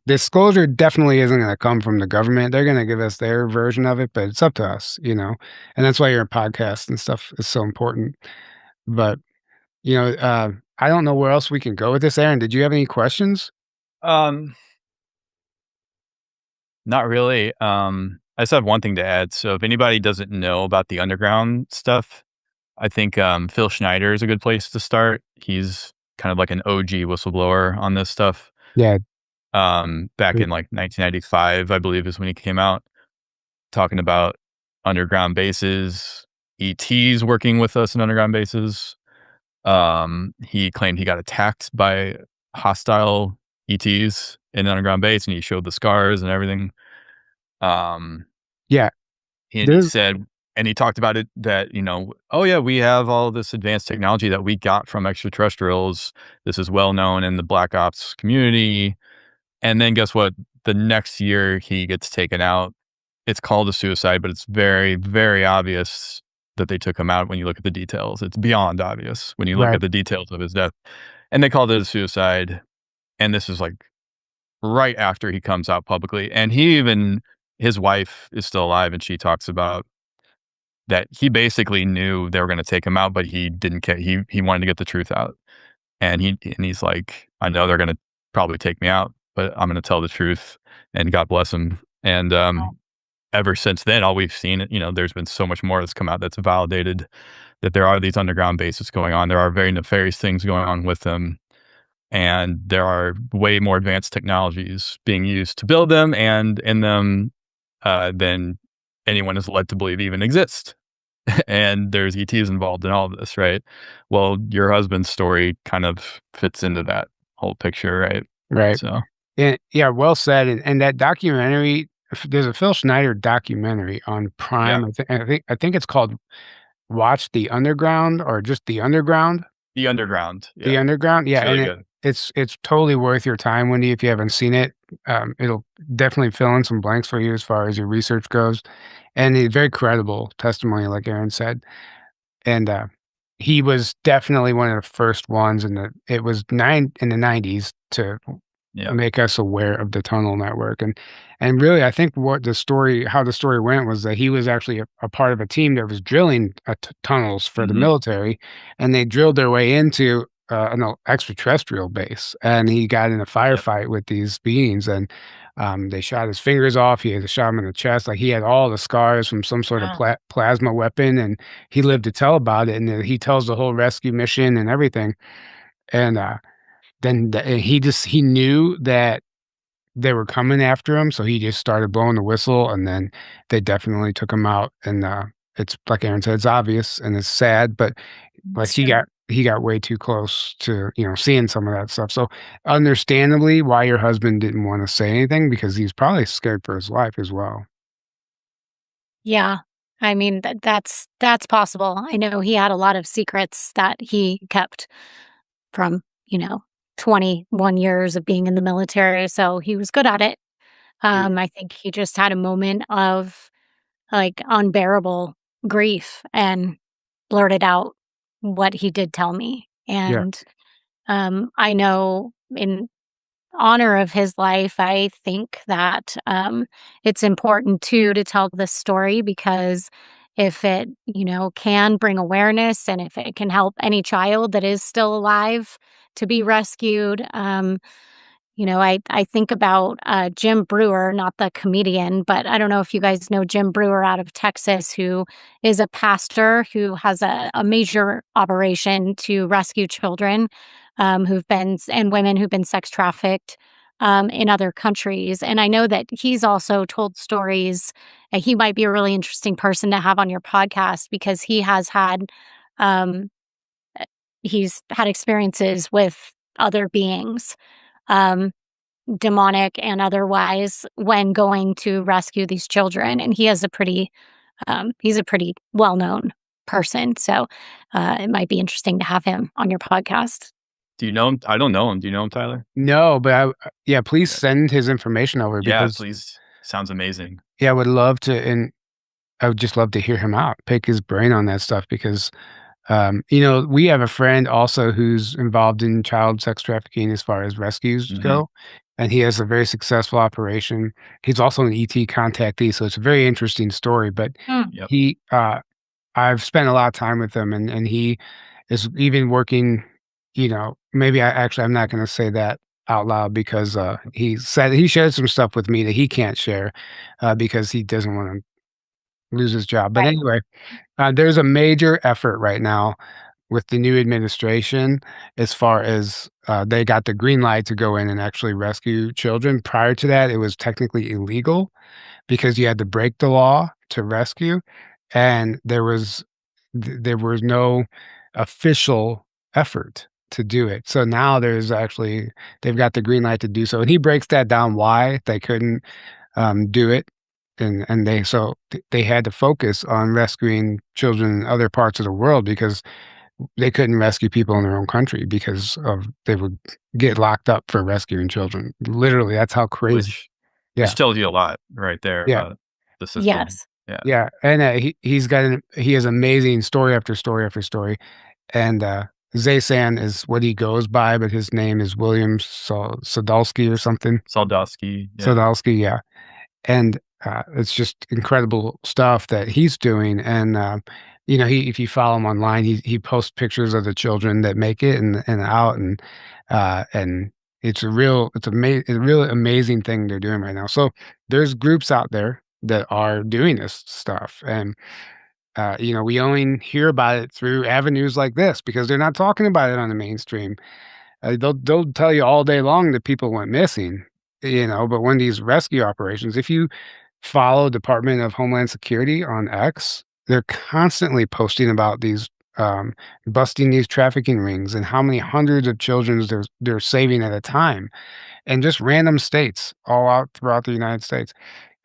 disclosure definitely isn't going to come from the government. They're going to give us their version of it, but it's up to us. And that's why your podcast and stuff is so important. But, I don't know where else we can go with this, Aaron. Did you have any questions? Um, Not really. I just have one thing to add. So if anybody doesn't know about the underground stuff, I think Phil Schneider is a good place to start. He's kind of like an OG whistleblower on this stuff. Yeah. Back Great. in like 1995, I believe is when he came out talking about underground bases, ETs working with us in underground bases. He claimed he got attacked by hostile ETs in an underground base, and he showed the scars and everything. Um, Yeah. and he There's said And he talked about it that, oh yeah, we have all this advanced technology that we got from extraterrestrials. This is well known in the Black Ops community. And then guess what? The next year he gets taken out. It's called a suicide, but it's very, very obvious that they took him out when you look at the details. It's beyond obvious when you look Right. at the details of his death. And they called it a suicide. And this is like right after he comes out publicly. And his wife is still alive, and she talks about that he basically knew they were going to take him out, but he didn't care. He wanted to get the truth out, and he's like, I know they're going to probably take me out, but I'm going to tell the truth, and God bless him. And ever since then, all we've seen, there's been so much more that's come out that's validated that there are these underground bases going on. There are very nefarious things going on with them, and there are way more advanced technologies being used to build them and in them than anyone is led to believe even exist. And there's ETs involved in all of this, right? Well, your husband's story kind of fits into that whole picture, right? Right. So, And yeah, well said. And that documentary, there's a Phil Schneider documentary on Prime. I think it's called Watch the Underground or just The Underground. The Underground. The Yeah. Underground, yeah, It's really and good. it's totally worth your time, Wendy, if you haven't seen it. It'll definitely fill in some blanks for you as far as your research goes, and a very credible testimony, like Aaron said. And, he was definitely one of the first ones it was in the '90s to Yeah. make us aware of the tunnel network, and really, I think how the story went was that he was actually a part of a team that was drilling, tunnels for the Mhm. military, and they drilled their way into, an extraterrestrial base, and he got in a firefight with these beings, and, they shot his fingers off, he had to shot him in the chest, like, he had all the scars from some sort of Wow. plasma weapon, and he lived to tell about it, and then he tells the whole rescue mission and everything, and, he knew that they were coming after him, so he just started blowing the whistle, and then they definitely took him out, and, it's like Aaron said, it's obvious and it's sad, but, like, It's true. he got way too close to, seeing some of that stuff, so, understandably, why your husband didn't wanna say anything because he's probably scared for his life as well. Yeah. I mean, that's possible. I know he had a lot of secrets that he kept from, 21 years of being in the military, so he was good at it. Mm, I think he just had a moment of, like, unbearable grief and blurted out what he did tell me, yeah, and, I know in honor of his life, I think that it's important too to tell this story because if it, can bring awareness and if it can help any child that is still alive to be rescued, I think about Jim Brewer, not the comedian, but I don't know if you guys know Jim Brewer out of Texas, who is a pastor who has a major operation to rescue children and women who've been sex trafficked in other countries. And I know that he's also told stories. He might be a really interesting person to have on your podcast because um, he's had experiences with other beings. Um, Demonic and otherwise when going to rescue these children, and he's a pretty well-known person, so, it might be interesting to have him on your podcast. Do you know him? I don't know him. Do you know him, Tyler? no, but yeah, please Okay. send his information over Yeah, because, please. Sounds amazing. yeah, I would love to and I would just love to hear him out, pick his brain on that stuff because we have a friend also who's involved in child sex trafficking as far as rescues Mhm. go, and he has a very successful operation. He's also an ET contactee, so it's a very interesting story. But Mm. Yep. I've spent a lot of time with him, and he is even working. Maybe I'm not going to say that out loud because he said he shared some stuff with me that he can't share because he doesn't want to lose his job. But Right. anyway, there's a major effort right now with the new administration as far as they got the green light to go in and actually rescue children. Prior to that, it was technically illegal because you had to break the law to rescue, and there was no official effort to do it. So now they've got the green light to do so, and he breaks that down why they couldn't do it and they had to focus on rescuing children in other parts of the world because they couldn't rescue people in their own country because of they would get locked up for rescuing children. Literally, that's how crazy. which Yeah, tells you a lot right there yeah, about the system. Yes. Yeah. yeah, and he has amazing story after story after story, and Zaysan is what he goes by, but his name is William Sadolsky or something. Saldowski. Yeah. Sadolsky, yeah. And it's just incredible stuff that he's doing. And if you follow him online, he posts pictures of the children that make it and out, and it's a really amazing thing they're doing right now. So there's groups out there that are doing this stuff, and we only hear about it through avenues like this because they're not talking about it on the mainstream. They'll tell you all day long that people went missing, but when these rescue operations, if you follow Department of Homeland Security on X, they're constantly posting about these busting these trafficking rings and how many hundreds of children they're saving at a time, and just random states all out throughout the United States.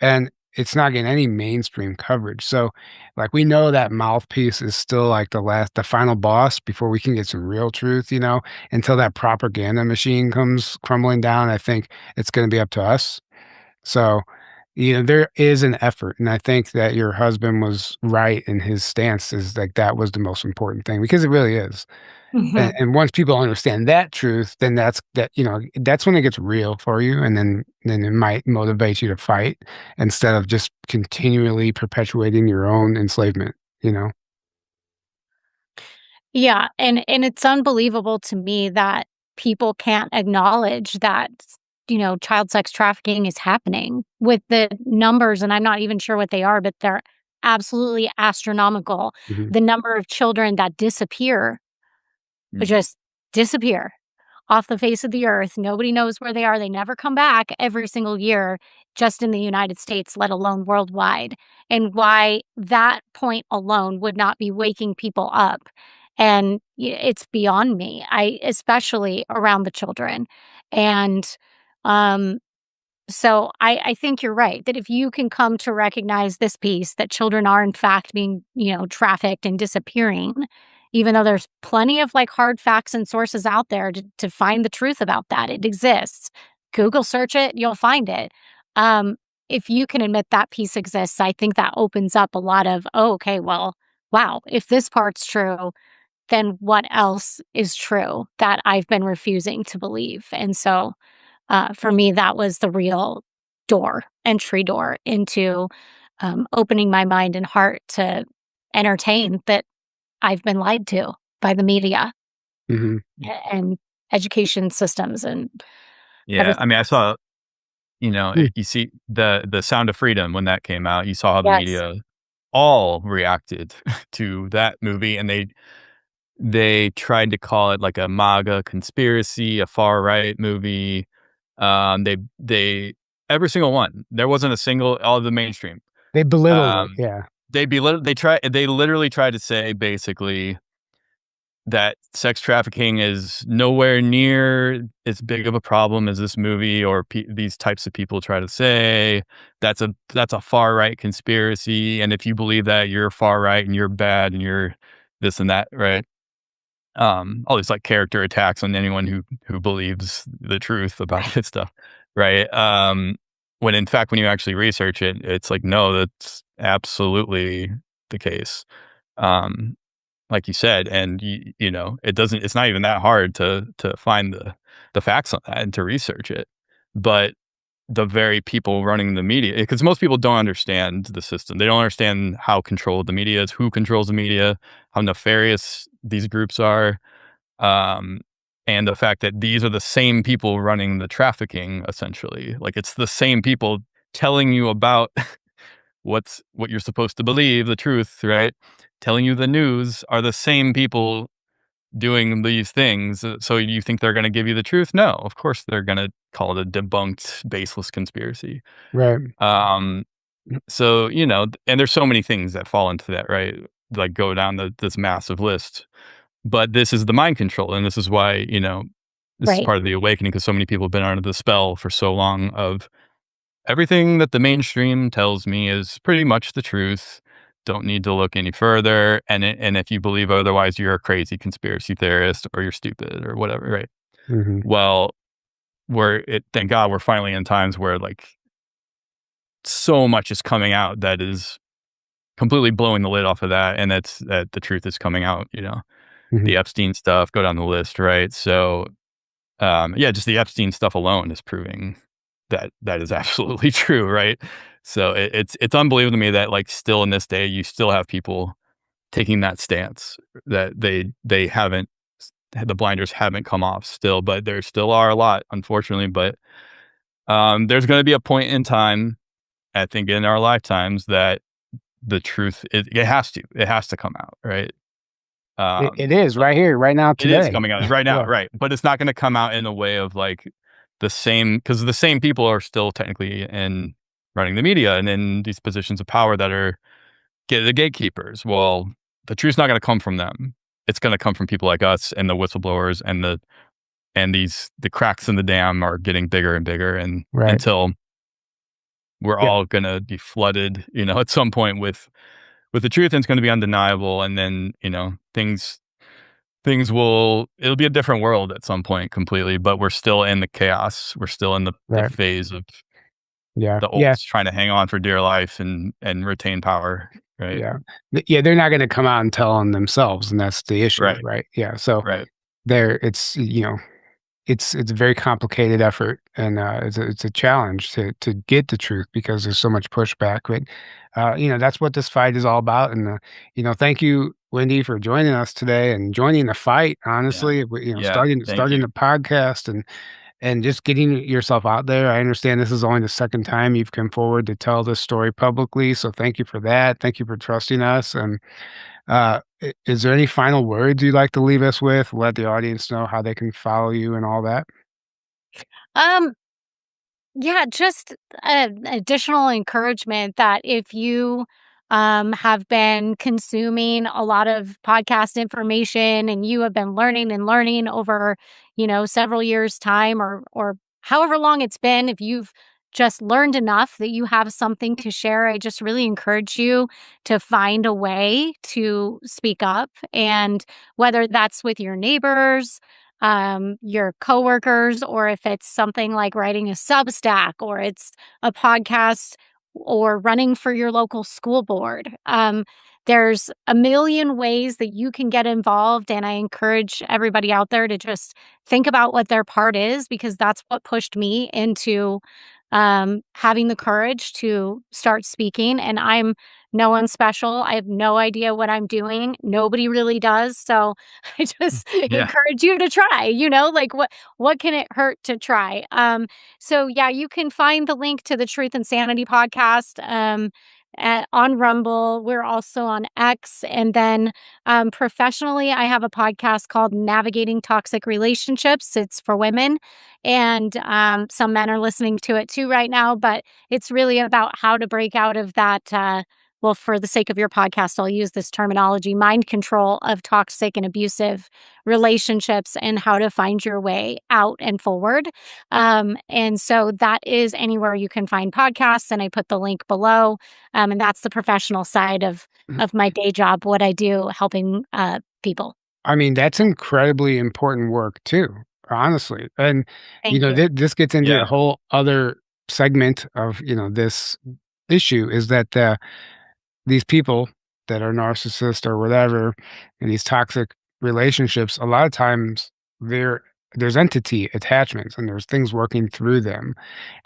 And it's not getting any mainstream coverage. So, like, we know that mouthpiece is still like the final boss before we can get some real truth, until that propaganda machine comes crumbling down. I think it's going to be up to us. So, there is an effort. And I think that your husband was right in his stance is like that was the most important thing because it really is. And, Mhm. and once people understand that truth, then that's when it gets real for you, and then it might motivate you to fight instead of just continually perpetuating your own enslavement. You know. Yeah, and it's unbelievable to me that people can't acknowledge that, child sex trafficking is happening with the numbers, and I'm not even sure what they are, but they're absolutely astronomical. Mhm. The number of children that disappear, Mm. just disappear off the face of the earth. Nobody knows where they are. They never come back every single year, just in the United States, let alone worldwide. And why that point alone would not be waking people up. And it's beyond me. Especially around the children. And um, so I think you're right that if you can come to recognize this piece that children are in fact being, trafficked and disappearing, even though there's plenty of like hard facts and sources out there to find the truth about that. It exists. Google search it, you'll find it. Um, if you can admit that piece exists, I think that opens up a lot of, oh, okay, well, wow, if this part's true, then what else is true that I've been refusing to believe? And so for me, that was the real entry door into opening my mind and heart to entertain that I've been lied to by the media Mhm. and education systems and Yeah. everything. I mean, I saw, Mm. you see the Sound of Freedom when that came out, you saw how the Yes. media all reacted to that movie, and they tried to call it like a MAGA conspiracy, a far right movie. They every single one. There wasn't a single all of the mainstream. They belittled it. Um, Yeah. they literally tried to say basically that sex trafficking is nowhere near as big of a problem as this movie or these types of people try to say. That's a far right conspiracy, and if you believe that, you're far right and you're bad and you're this and that, right? All these like character attacks on anyone who believes the truth about Right. this stuff, right? When in fact, when you actually research it, it's like no, that's absolutely the case. Um, like you said, and it's not even that hard to find the facts on that and to research it, but the very people running the media, because most people don't understand the system. They don't understand how controlled the media is, who controls the media, how nefarious these groups are, um, and the fact that these are the same people running the trafficking. Essentially, like it's the same people telling you about what you're supposed to believe, the truth, right? Telling you the news are the same people doing these things. So you think they're going to give you the truth? No, of course they're going to call it a debunked, baseless conspiracy. Right. Um, so and there's so many things that fall into that, right? Like go down this massive list. But this is the mind control, and this is why this is Right. part of the awakening because so many people have been under the spell for so long of everything that the mainstream tells me is pretty much the truth. Don't need to look any further. And if you believe otherwise, you're a crazy conspiracy theorist or you're stupid or whatever, right? Hmm. Well, thank God we're finally in times where like so much is coming out that is completely blowing the lid off of that, and that the truth is coming out. Hmm. The Epstein stuff, go down the list, right? So, yeah, just the Epstein stuff alone is proving that is absolutely true, right? So it's unbelievable to me that like still in this day you still have people taking that stance that they haven't the blinders haven't come off still, but there still are a lot, unfortunately. But there's going to be a point in time, I think, in our lifetimes that the truth it has to come out, right? It is right here, right now, It is today. coming out right now, Yeah. right? But it's not going to come out in a way of like because the same people are still technically in running the media and in these positions of power that are the gatekeepers. Well, the truth's not going to come from them. It's going to come from people like us and the whistleblowers and the cracks in the dam are getting bigger and bigger, and Right. until we're Yeah. all going to be flooded, at some point with the truth, and it's going to be undeniable, and then it'll be a different world at some point completely, but we're still in the chaos. We're still in the Right. phase of Yeah. the Yeah. olds trying to hang on for dear life and retain power, right? Yeah. Yeah. They're not going to come out and tell on themselves, and that's the issue, Right, right? Yeah. So right. it's it's a very complicated effort, and it's a challenge to get the truth because there's so much pushback. But that's what this fight is all about. And thank you, Wendy, for joining us today and joining the fight. Yeah. Honestly, Yeah, thank starting you. the podcast and just getting yourself out there. I understand this is only the second time you've come forward to tell this story publicly, so thank you for that. Thank you for trusting us. And is there any final words you'd like to leave us with? Let the audience know how they can follow you and all that. Um, Yeah, just additional encouragement that if you have been consuming a lot of podcast information and you have been learning and learning over, several years' time or however long it's been, if you've just learned enough that you have something to share, I just really encourage you to find a way to speak up. And whether that's with your neighbors, your coworkers, or if it's something like writing a Substack, or it's a podcast, or running for your local school board. There's a million ways that you can get involved, and I encourage everybody out there to just think about what their part is, because that's what pushed me into having the courage to start speaking. And I'm no one special. I have no idea what I'm doing. Nobody really does. So I just Yeah. encourage you to try, like what can it hurt to try? So yeah, you can find the link to the Truth and Sanity podcast on Rumble. We're also on X. And then professionally, I have a podcast called Navigating Toxic Relationships. It's for women. And some men are listening to it too right now, but it's really about how to break out of that. Well, for the sake of your podcast, I'll use this terminology: mind control of toxic and abusive relationships, and how to find your way out and forward. And so that is anywhere you can find podcasts, and I put the link below. And that's the professional side of my day job, what I do, helping people. I mean, that's incredibly important work too, honestly. And Thank you. this gets into a Yeah. whole other segment of this issue is that these people that are narcissists or whatever in these toxic relationships, a lot of times there's entity attachments and there's things working through them,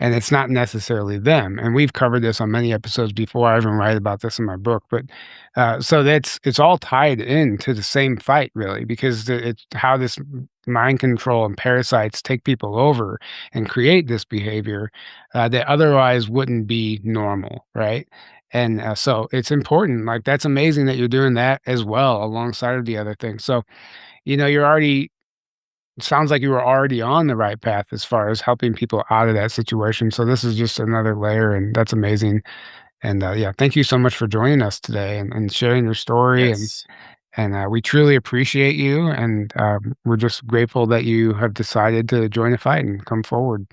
and it's not necessarily them. And we've covered this on many episodes before. I even write about this in my book. But so it's all tied into the same fight, really, because it's how this mind control and parasites take people over and create this behavior that otherwise wouldn't be normal, right? And so it's important. Like, that's amazing that you're doing that as well alongside of the other things. So you're already, it sounds like you were already on the right path as far as helping people out of that situation. So this is just another layer, and that's amazing. And yeah, thank you so much for joining us today and sharing your story. Yes. And we truly appreciate you. And we're just grateful that you have decided to join the fight and come forward.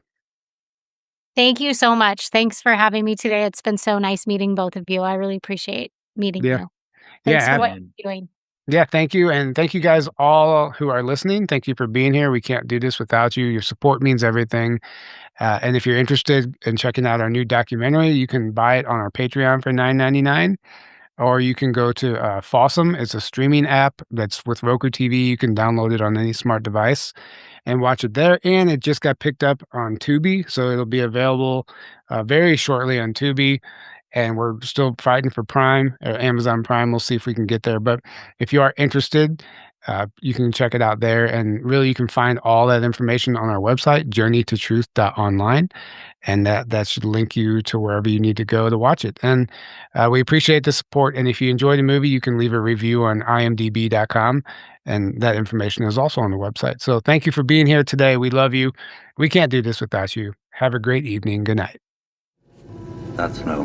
Thank you so much. Thanks for having me today. It's been so nice meeting both of you. I really appreciate meeting Yeah. you. Yeah. Thanks for what And you're doing. Yeah, thank you. And thank you guys all who are listening. Thank you for being here. We can't do this without you. Your support means everything. And if you're interested in checking out our new documentary, you can buy it on our Patreon for $9.99, or you can go to Fossum. It's a streaming app that's with Roku TV. You can download it on any smart device and watch it there. And it just got picked up on Tubi, so it'll be available very shortly on Tubi. And we're still fighting for Prime or Amazon Prime. We'll see if we can get there. But if you are interested, you can check it out there. And really, you can find all that information on our website, journeytotruth.online. And that should link you to wherever you need to go to watch it. And we appreciate the support. And if you enjoy the movie, you can leave a review on imdb.com. And that information is also on the website. So thank you for being here today. We love you. We can't do this without you. Have a great evening. Good night. That's no